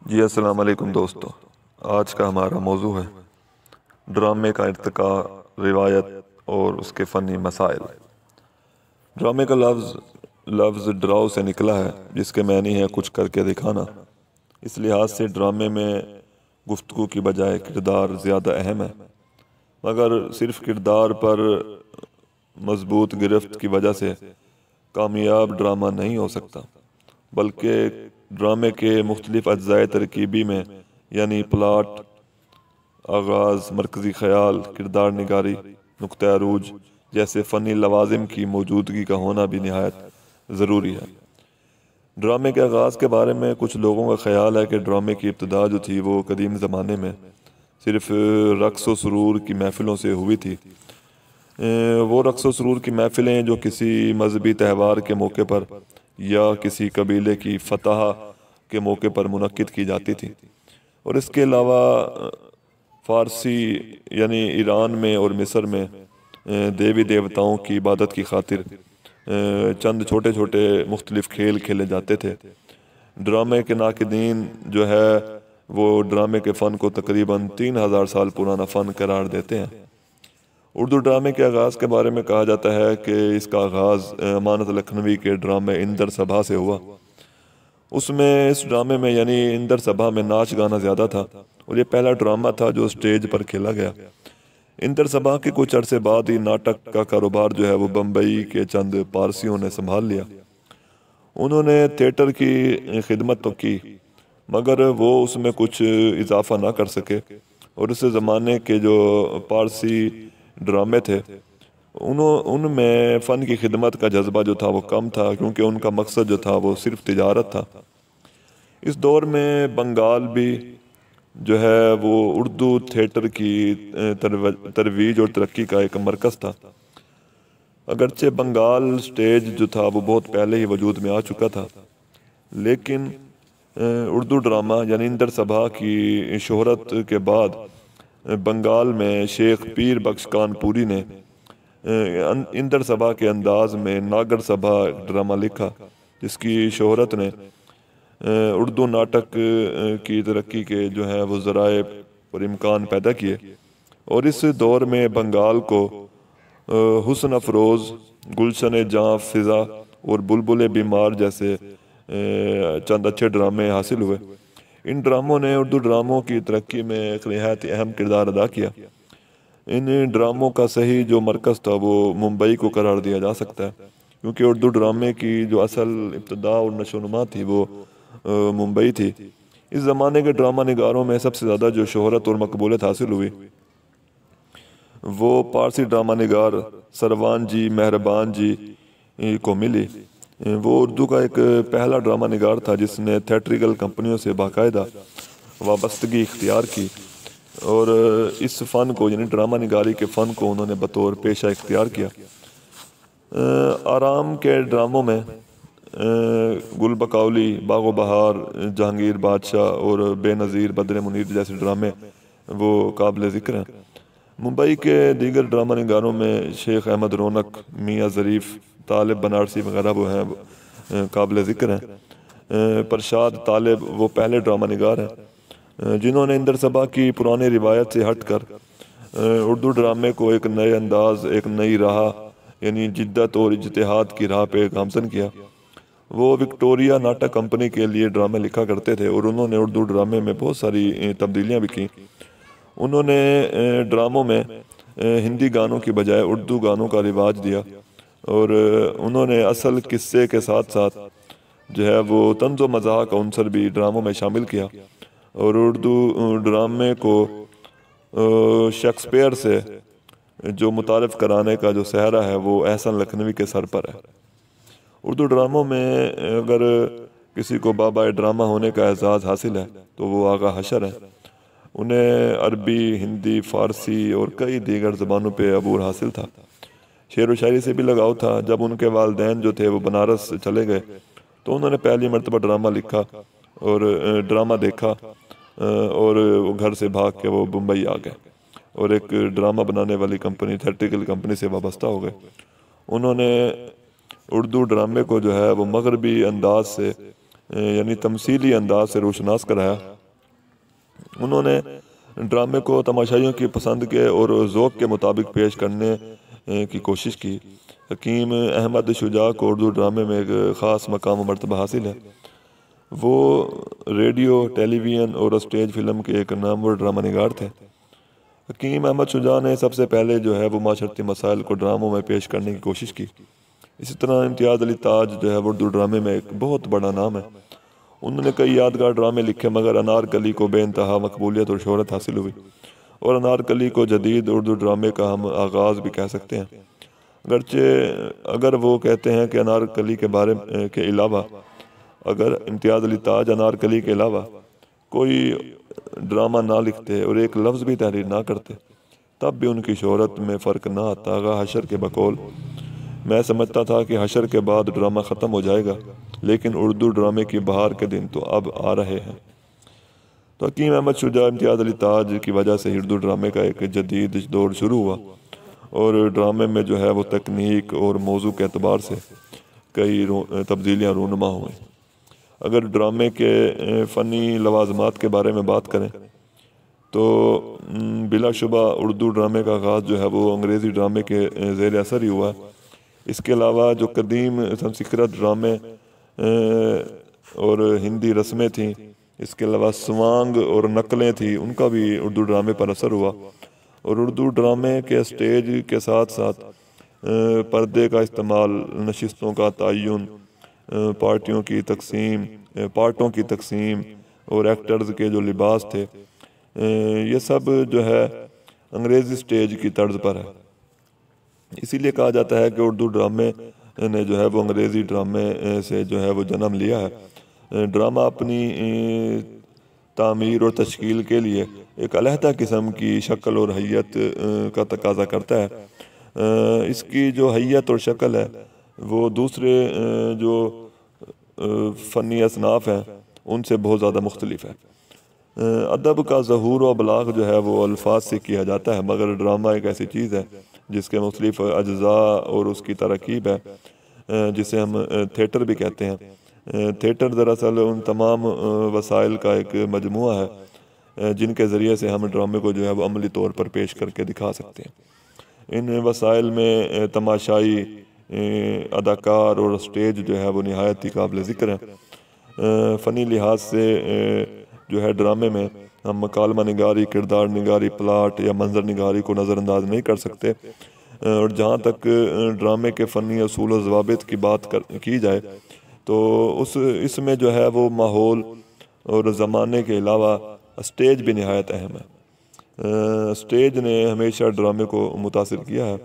جی السلام علیکم دوستو، آج کا ہمارا موضوع ہے ڈرامے کا ارتقاء، روایت اور اس کے فنی مسائل۔ ڈرامے کا لفظ ڈراؤ سے نکلا ہے، جس کے معنی ہے کچھ کر کے دکھانا۔ اس لحاظ سے ڈرامے میں گفتگو کی بجائے کردار زیادہ اہم ہے، مگر صرف کردار پر مضبوط گرفت کی وجہ سے کامیاب ڈرامہ نہیں ہو سکتا، بلکہ ڈرامے کے مختلف اجزائے ترکیبی میں یعنی پلاٹ، آغاز، مرکزی خیال، کردار نگاری، نقطہ عروج جیسے فنی لوازم کی موجودگی کا ہونا بھی نہایت ضروری ہے۔ ڈرامے کے آغاز کے بارے میں کچھ لوگوں کا خیال ہے کہ ڈرامے کی ابتدا جو تھی وہ قدیم زمانے میں صرف رقص و سرور کی محفلوں سے ہوئی تھی۔ وہ رقص و سرور کی محفلیں جو کسی مذہبی تہوار کے موقع پر یا کسی قبیلے کی فتح کے موقع پر منعقد کی جاتی تھی، اور اس کے علاوہ فارسی یعنی ایران میں اور مصر میں دیوی دیوتاؤں کی عبادت کی خاطر چند چھوٹے چھوٹے مختلف کھیل کھیلے جاتے تھے۔ ڈرامے کے ناقدین جو ہے وہ ڈرامے کے فن کو تقریباً 3000 سال پرانا فن قرار دیتے ہیں۔ اردو ڈرامے کے آغاز کے بارے میں کہا جاتا ہے کہ اس کا آغاز امانت لکھنوی کے ڈرامے اندر سبھا سے ہوا۔ اس ڈرامے میں یعنی اندر سبھا میں ناچ گانا زیادہ تھا، اور یہ پہلا ڈرامہ تھا جو سٹیج پر کھیلا گیا۔ اندر سبھا کے کچھ عرصے بعد ہی ناٹک کا کاروبار جو ہے وہ بمبئی کے چند پارسیوں نے سنبھال لیا۔ انہوں نے تھیٹر کی خدمت تو کی، مگر وہ اس میں کچھ اضافہ نہ کر سکے، اور اس زمانے کے جو پارسی ڈرامے تھے ان میں فن کی خدمت کا جذبہ جو تھا وہ کم تھا، کیونکہ ان کا مقصد جو تھا وہ صرف تجارت تھا۔ اس دور میں بنگال بھی جو ہے وہ اردو تھیٹر کی ترویج اور ترقی کا ایک مرکز تھا۔ اگرچہ بنگال سٹیج جو تھا وہ بہت پہلے ہی وجود میں آ چکا تھا، لیکن اردو ڈرامہ یعنی اندر سبھا کی شہرت کے بعد بنگال میں شیخ پیر بخش کان پوری نے اندر سبھا کے انداز میں ناگر سبھا ڈرامہ لکھا، جس کی شہرت نے اردو ناٹک کی ترقی کے جو ہے وہ ذرائع اور امکان پیدا کیے، اور اس دور میں بنگال کو حسن افروز، گلشن جاں فضا اور بلبل بیمار جیسے چند اچھے ڈرامے حاصل ہوئے۔ ان ڈراموں نے اردو ڈراموں کی ترقی میں ایک نہایت اہم کردار ادا کیا۔ ان ڈراموں کا صحیح جو مرکز تھا وہ ممبئی کو قرار دیا جا سکتا ہے، کیونکہ اردو ڈرامے کی جو اصل ابتدا اور نشو و نما تھی وہ ممبئی تھی۔ اس زمانے کے ڈرامہ نگاروں میں سب سے زیادہ جو شہرت اور مقبولیت حاصل ہوئی وہ پارسی ڈرامہ نگار سروان جی مہربان جی کو ملی۔ وہ اردو کا ایک پہلا ڈرامہ نگار تھا جس نے تھیٹریکل کمپنیوں سے باقاعدہ وابستگی اختیار کی، اور اس فن کو یعنی ڈرامہ نگاری کے فن کو انہوں نے بطور پیشہ اختیار کیا۔ آرام کے ڈراموں میں گل بکولی، باغ و بہار، جہانگیر بادشاہ اور بے نظیر بدر منیر جیسے ڈرامے وہ قابل ذکر ہیں۔ ممبئی کے دیگر ڈرامہ نگاروں میں شیخ احمد رونق، میاں ظریف، طالب بنارسی وغیرہ وہ ہیں قابل ذکر ہیں۔ پرشاد طالب وہ پہلے ڈرامہ نگار ہیں جنہوں نے اندر سبھا کی پرانی روایت سے ہٹ کر اردو ڈرامے کو ایک نئے انداز، ایک نئی راہ یعنی جدت اور اجتہاد کی راہ پہ گامزن کیا۔ وہ وکٹوریا ناٹک کمپنی کے لیے ڈرامے لکھا کرتے تھے، اور انہوں نے اردو ڈرامے میں بہت ساری تبدیلیاں بھی کی۔ انہوں نے ڈراموں میں ہندی گانوں کی بجائے اردو گانوں کا رواج دیا، اور انہوں نے اصل قصے کے ساتھ ساتھ جو ہے وہ طنز و مزاح کا عنصر بھی ڈراموں میں شامل کیا، اور اردو ڈرامے کو شیکسپیئر سے جو متعارف کرانے کا جو سہرا ہے وہ احسن لکھنوی کے سر پر ہے۔ اردو ڈراموں میں اگر کسی کو بابا ڈرامہ ہونے کا اعزاز حاصل ہے تو وہ آغا حشر ہے۔ انہیں عربی، ہندی، فارسی اور کئی دیگر زبانوں پہ عبور حاصل تھا۔ شعر و شاعری سے بھی لگاؤ تھا۔ جب ان کے والدین جو تھے وہ بنارس چلے گئے تو انہوں نے پہلی مرتبہ ڈرامہ لکھا اور ڈرامہ دیکھا، اور وہ گھر سے بھاگ کے وہ بمبئی آ گئے اور ایک ڈرامہ بنانے والی کمپنی، تھیٹریکل کمپنی سے وابستہ ہو گئے۔ انہوں نے اردو ڈرامے کو جو ہے وہ مغربی انداز سے یعنی تمثیلی انداز سے روشناس کرایا۔ انہوں نے ڈرامے کو تماشائیوں کی پسند کے اور ذوق کے مطابق پیش کرنے کی کوشش کی۔ حکیم احمد شجاع کو اردو ڈرامے میں ایک خاص مقام و مرتبہ حاصل ہے۔ وہ ریڈیو، ٹیلی ویژن اور اسٹیج فلم کے ایک نامور ڈرامہ نگار تھے۔ حکیم احمد شجاع نے سب سے پہلے جو ہے وہ معاشرتی مسائل کو ڈراموں میں پیش کرنے کی کوشش کی۔ اسی طرح امتیاز علی تاج جو ہے وہ اردو ڈرامے میں ایک بہت بڑا نام ہے۔ انہوں نے کئی یادگار ڈرامے لکھے، مگر انارکلی کو بے انتہا مقبولیت اور شہرت حاصل ہوئی، اور انارکلی کو جدید اردو ڈرامے کا ہم آغاز بھی کہہ سکتے ہیں۔ اگرچہ اگر وہ کہتے ہیں کہ انارکلی کے بارے کے علاوہ، اگر امتیاز علی تاج انارکلی کے علاوہ کوئی ڈرامہ نہ لکھتے اور ایک لفظ بھی تحریر نہ کرتے، تب بھی ان کی شہرت میں فرق نہ آتا۔ آغا حشر کے بقول میں سمجھتا تھا کہ حشر کے بعد ڈرامہ ختم ہو جائے گا، لیکن اردو ڈرامے کی بہار کے دن تو اب آ رہے ہیں۔ تو حکیم احمد شجاع امتیاز علی تاج کی وجہ سے اردو ڈرامے کا ایک جدید دور شروع ہوا، اور ڈرامے میں جو ہے وہ تکنیک اور موضوع کے اعتبار سے کئی تبدیلیاں رونما ہوئیں۔ اگر ڈرامے کے فنی لوازمات کے بارے میں بات کریں تو بلا شبہ اردو ڈرامے کا آغاز جو ہے وہ انگریزی ڈرامے کے زیر اثر ہی ہوا۔ اس کے علاوہ جو قدیم سنسکرت ڈرامے اور ہندی رسمیں تھیں، اس کے علاوہ سوانگ اور نقلیں تھیں، ان کا بھی اردو ڈرامے پر اثر ہوا، اور اردو ڈرامے کے اسٹیج کے ساتھ ساتھ پردے کا استعمال، نشستوں کا تعین، پارٹوں کی تقسیم اور ایکٹرز کے جو لباس تھے، یہ سب جو ہے انگریزی سٹیج کی طرز پر ہے۔ اسی لیے کہا جاتا ہے کہ اردو ڈرامے نے جو ہے وہ انگریزی ڈرامے سے جو ہے وہ جنم لیا ہے۔ ڈرامہ اپنی تعمیر اور تشکیل کے لیے ایک علیحدہ قسم کی شکل اور حیت کا تقاضا کرتا ہے۔ اس کی جو حیت اور شکل ہے وہ دوسرے جو فنی اصناف ہیں ان سے بہت زیادہ مختلف ہے۔ ادب کا ظہور و ابلاغ جو ہے وہ الفاظ سے کیا جاتا ہے، مگر ڈرامہ ایک ایسی چیز ہے جس کے مختلف اجزاء اور اس کی ترکیب ہے، جسے ہم تھیٹر بھی کہتے ہیں۔ تھیٹر دراصل ان تمام وسائل کا ایک مجموعہ ہے جن کے ذریعے سے ہم ڈرامے کو جو ہے وہ عملی طور پر پیش کر کے دکھا سکتے ہیں۔ ان وسائل میں تماشائی، اداکار اور اسٹیج جو ہے وہ نہایت ہی قابل ذکر ہے۔ فنی لحاظ سے جو ہے ڈرامے میں ہم مکالمہ نگاری، کردار نگاری، پلاٹ یا منظر نگاری کو نظر انداز نہیں کر سکتے، اور جہاں تک ڈرامے کے فنی اصول و ضوابط کی بات کی جائے تو اس میں جو ہے وہ ماحول اور زمانے کے علاوہ اسٹیج بھی نہایت اہم ہے۔ اسٹیج نے ہمیشہ ڈرامے کو متاثر کیا ہے۔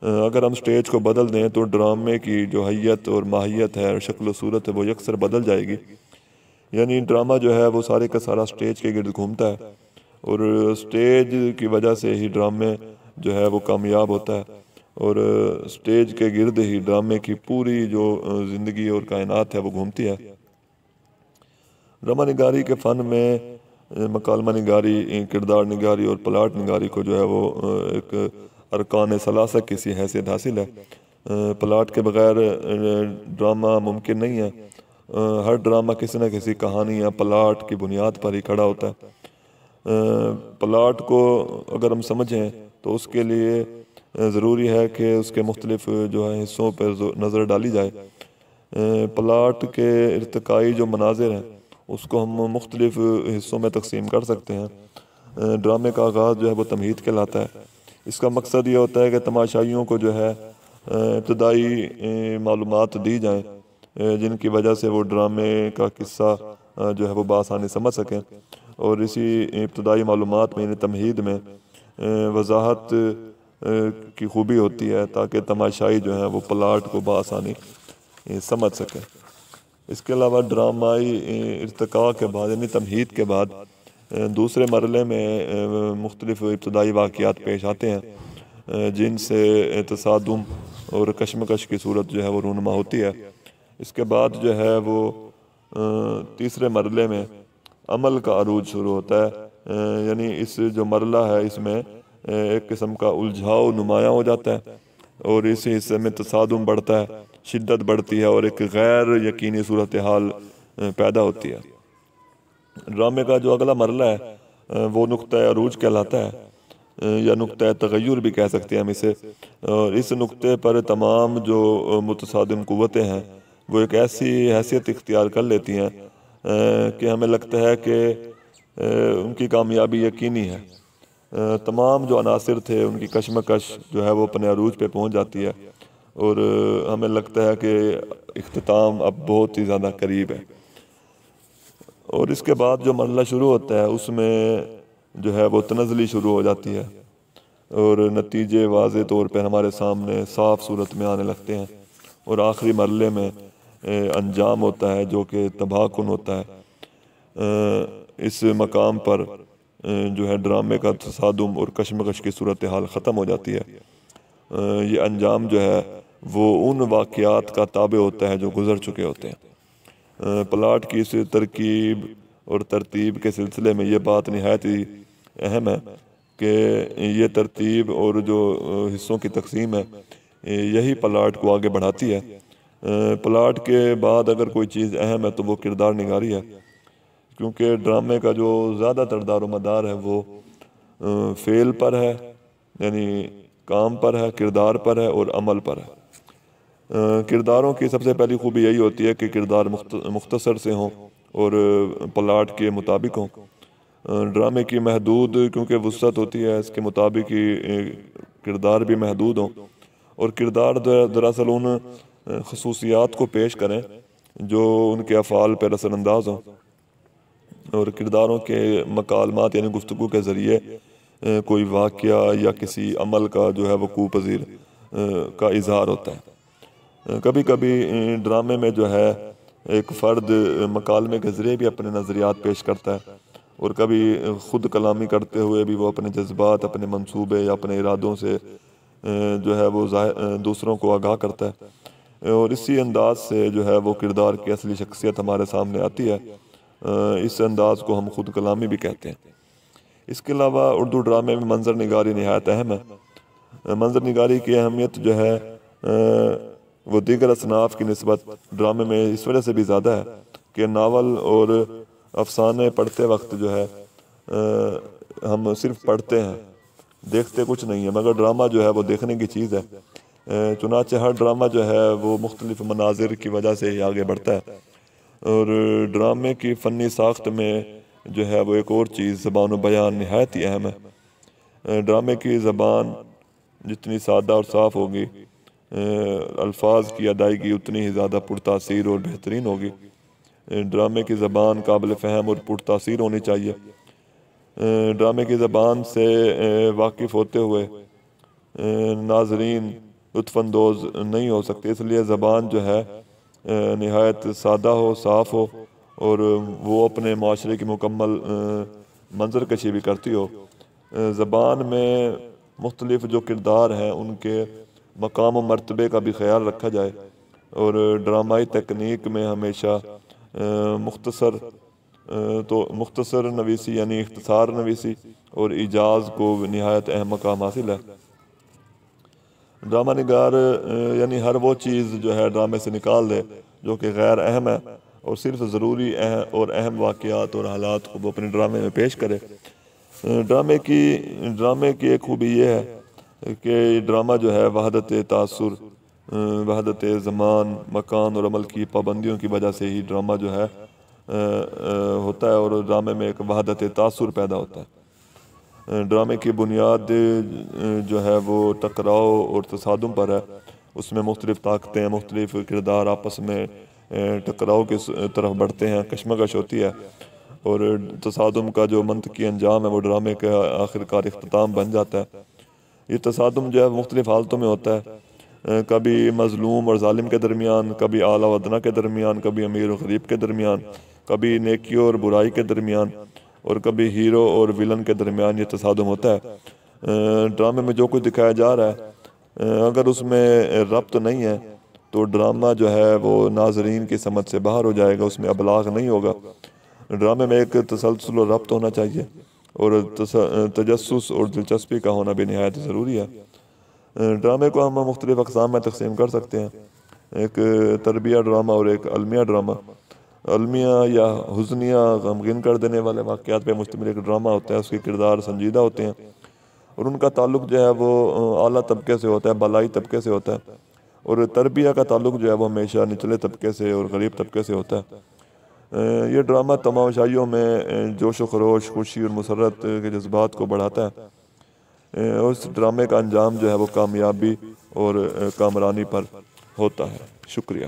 اگر ہم اسٹیج کو بدل دیں تو ڈرامے کی جو حیت اور ماہیت ہے اور شکل و صورت ہے وہ یکسر بدل جائے گی۔ یعنی ڈرامہ جو ہے وہ سارے کا سارا اسٹیج کے گرد گھومتا ہے، اور اسٹیج کی وجہ سے ہی ڈرامے جو ہے وہ کامیاب ہوتا ہے، اور اسٹیج کے گرد ہی ڈرامے کی پوری جو زندگی اور کائنات ہے وہ گھومتی ہے۔ ڈرامہ نگاری کے فن میں مکالمہ نگاری، کردار نگاری اور پلاٹ نگاری کو جو ہے وہ ایک ارکان ثلاثہ کی سی حیثیت حاصل ہے۔ پلاٹ کے بغیر ڈرامہ ممکن نہیں ہے۔ ہر ڈرامہ کسی نہ کسی کہانی یا پلاٹ کی بنیاد پر ہی کھڑا ہوتا ہے۔ پلاٹ کو اگر ہم سمجھیں تو اس کے لیے ضروری ہے کہ اس کے مختلف جو ہے حصوں پر نظر ڈالی جائے۔ پلاٹ کے ارتقائی جو مناظر ہیں اس کو ہم مختلف حصوں میں تقسیم کر سکتے ہیں۔ ڈرامے کا آغاز جو ہے وہ تمہید کہلاتا ہے۔ اس کا مقصد یہ ہوتا ہے کہ تماشائیوں کو جو ہے ابتدائی معلومات دی جائیں جن کی وجہ سے وہ ڈرامے کا قصہ جو ہے وہ بآسانی سمجھ سکیں، اور اسی ابتدائی معلومات میں، یعنی تمہید میں وضاحت کی خوبی ہوتی ہے تاکہ تماشائی جو ہے وہ پلاٹ کو بآسانی سمجھ سکیں۔ اس کے علاوہ ڈرامائی ارتقاء کے بعد، یعنی تمہید کے بعد، دوسرے مرحلے میں مختلف ابتدائی واقعات پیش آتے ہیں جن سے تصادم اور کشمکش کی صورت جو ہے وہ رونما ہوتی ہے۔ اس کے بعد جو ہے وہ تیسرے مرحلے میں عمل کا عروج شروع ہوتا ہے، یعنی اس جو مرحلہ ہے اس میں ایک قسم کا الجھاؤ نمایاں ہو جاتا ہے، اور اس حصے میں تصادم بڑھتا ہے، شدت بڑھتی ہے، اور ایک غیر یقینی صورتحال پیدا ہوتی ہے۔ ڈرامے کا جو اگلا مرحلہ ہے وہ نقطہ عروج کہلاتا ہے، یا نقطہ تغیر بھی کہہ سکتے ہیں ہم اسے، اور اس نقطے پر تمام جو متصادم قوتیں ہیں وہ ایک ایسی حیثیت اختیار کر لیتی ہیں کہ ہمیں لگتا ہے کہ ان کی کامیابی یقینی ہے۔ تمام جو عناصر تھے ان کی کشمکش جو ہے وہ اپنے عروج پہ پہنچ جاتی ہے، اور ہمیں لگتا ہے کہ اختتام اب بہت ہی زیادہ قریب ہے۔ اور اس کے بعد جو مرحلہ شروع ہوتا ہے اس میں جو ہے وہ تنزلی شروع ہو جاتی ہے، اور نتیجے واضح طور پہ ہمارے سامنے صاف صورت میں آنے لگتے ہیں، اور آخری مرحلے میں انجام ہوتا ہے جو کہ تباہ کن ہوتا ہے۔ اس مقام پر جو ہے ڈرامے کا تصادم اور کشمکش کی صورتحال ختم ہو جاتی ہے۔ یہ انجام جو ہے وہ ان واقعات کا تابع ہوتا ہے جو گزر چکے ہوتے ہیں۔ پلاٹ کی اس ترکیب اور ترتیب کے سلسلے میں یہ بات نہایت ہی اہم ہے کہ یہ ترتیب اور جو حصوں کی تقسیم ہے یہی پلاٹ کو آگے بڑھاتی ہے۔ پلاٹ کے بعد اگر کوئی چیز اہم ہے تو وہ کردار نگاری ہے، کیونکہ ڈرامے کا جو زیادہ تر دار و مدار ہے وہ فعل پر ہے، یعنی کام پر ہے، کردار پر ہے اور عمل پر ہے۔ کرداروں کی سب سے پہلی خوبی یہی ہوتی ہے کہ کردار مختصر سے ہوں اور پلاٹ کے مطابق ہوں۔ ڈرامے کی محدود کیونکہ وسعت ہوتی ہے، اس کے مطابق ہی کردار بھی محدود ہوں، اور کردار دراصل ان خصوصیات کو پیش کریں جو ان کے افعال پر اثر انداز ہوں، اور کرداروں کے مکالمات یعنی گفتگو کے ذریعے کوئی واقعہ یا کسی عمل کا جو ہے وقوع پذیر کا اظہار ہوتا ہے۔ کبھی کبھی ڈرامے میں جو ہے ایک فرد مکالمے کے ذریعے بھی اپنے نظریات پیش کرتا ہے، اور کبھی خود کلامی کرتے ہوئے بھی وہ اپنے جذبات، اپنے منصوبے یا اپنے ارادوں سے جو ہے وہ دوسروں کو آگاہ کرتا ہے، اور اسی انداز سے جو ہے وہ کردار کی اصلی شخصیت ہمارے سامنے آتی ہے۔ اس انداز کو ہم خود کلامی بھی کہتے ہیں۔ اس کے علاوہ اردو ڈرامے میں منظر نگاری نہایت اہم ہے۔ منظر نگاری کی اہمیت جو ہے وہ دیگر اصناف کی نسبت ڈرامے میں اس وجہ سے بھی زیادہ ہے کہ ناول اور افسانے پڑھتے وقت جو ہے ہم صرف پڑھتے ہیں، دیکھتے کچھ نہیں ہے، مگر ڈرامہ جو ہے وہ دیکھنے کی چیز ہے۔ چنانچہ ہر ڈرامہ جو ہے وہ مختلف مناظر کی وجہ سے ہی آگے بڑھتا ہے، اور ڈرامے کی فنی ساخت میں جو ہے وہ ایک اور چیز زبان و بیان نہایت ہی اہم ہے۔ ڈرامے کی زبان جتنی سادہ اور صاف ہوگی، الفاظ کی ادائیگی اتنی ہی زیادہ پرتاثیر اور بہترین ہوگی۔ ڈرامے کی زبان قابل فہم اور پرتاثیر ہونی چاہیے۔ ڈرامے کی زبان سے واقف ہوتے ہوئے ناظرین لطف اندوز نہیں ہو سکتے، اس لیے زبان جو ہے نہایت سادہ ہو، صاف ہو، اور وہ اپنے معاشرے کی مکمل منظر کشی بھی کرتی ہو۔ زبان میں مختلف جو کردار ہیں ان کے مقام و مرتبے کا بھی خیال رکھا جائے، اور ڈرامائی تکنیک میں ہمیشہ مختصر نویسی یعنی اختصار نویسی اور ایجاز کو نہایت اہم مقام حاصل ہے۔ ڈرامہ نگار یعنی ہر وہ چیز جو ہے ڈرامے سے نکال دے جو کہ غیر اہم ہے، اور صرف ضروری اور اہم واقعات اور حالات کو وہ اپنے ڈرامے میں پیش کرے۔ ڈرامے کی ایک خوبی یہ ہے کہ ڈرامہ جو ہے وحدت تاثر، وحدت زمان، مکان اور عمل کی پابندیوں کی وجہ سے ہی ڈرامہ جو ہے ہوتا ہے، اور ڈرامے میں ایک وحدت تاثر پیدا ہوتا ہے۔ ڈرامے کی بنیاد جو ہے وہ ٹکراؤ اور تصادم پر ہے۔ اس میں مختلف طاقتیں، مختلف کردار آپس میں ٹکراؤ کی طرف بڑھتے ہیں، کشمکش ہوتی ہے، اور تصادم کا جو منطقی انجام ہے وہ ڈرامے کا آخرکار اختتام بن جاتا ہے۔ یہ تصادم جو ہے مختلف حالتوں میں ہوتا ہے، کبھی مظلوم اور ظالم کے درمیان، کبھی اعلیٰ و ادنیٰ کے درمیان، کبھی امیر و غریب کے درمیان، کبھی نیکی اور برائی کے درمیان، اور کبھی ہیرو اور ویلن کے درمیان یہ تصادم ہوتا ہے۔ ڈرامے میں جو کچھ دکھایا جا رہا ہے اگر اس میں ربط نہیں ہے تو ڈرامہ جو ہے وہ ناظرین کی سمجھ سے باہر ہو جائے گا، اس میں ابلاغ نہیں ہوگا۔ ڈرامے میں ایک تسلسل و ربط ہونا چاہیے، اور تجسس اور دلچسپی کا ہونا بھی نہایت ضروری ہے۔ ڈرامے کو ہم مختلف اقسام میں تقسیم کر سکتے ہیں، ایک تربیہ ڈرامہ اور ایک علمیہ ڈرامہ۔ علمیہ یا حزنیہ غمگین کر دینے والے واقعات پہ مشتمل ایک ڈرامہ ہوتا ہے. اس کے کردار سنجیدہ ہوتے ہیں اور ان کا تعلق جو ہے وہ اعلیٰ طبقے سے ہوتا ہے، بالائی طبقے سے ہوتا ہے، اور تربیہ کا تعلق جو ہے وہ ہمیشہ نچلے طبقے سے اور غریب طبقے سے ہوتا ہے. یہ ڈرامہ تماشائیوں میں جوش و خروش، خوشی اور مسرت کے جذبات کو بڑھاتا ہے. اس ڈرامے کا انجام جو ہے وہ کامیابی اور کامرانی پر ہوتا ہے. شکریہ.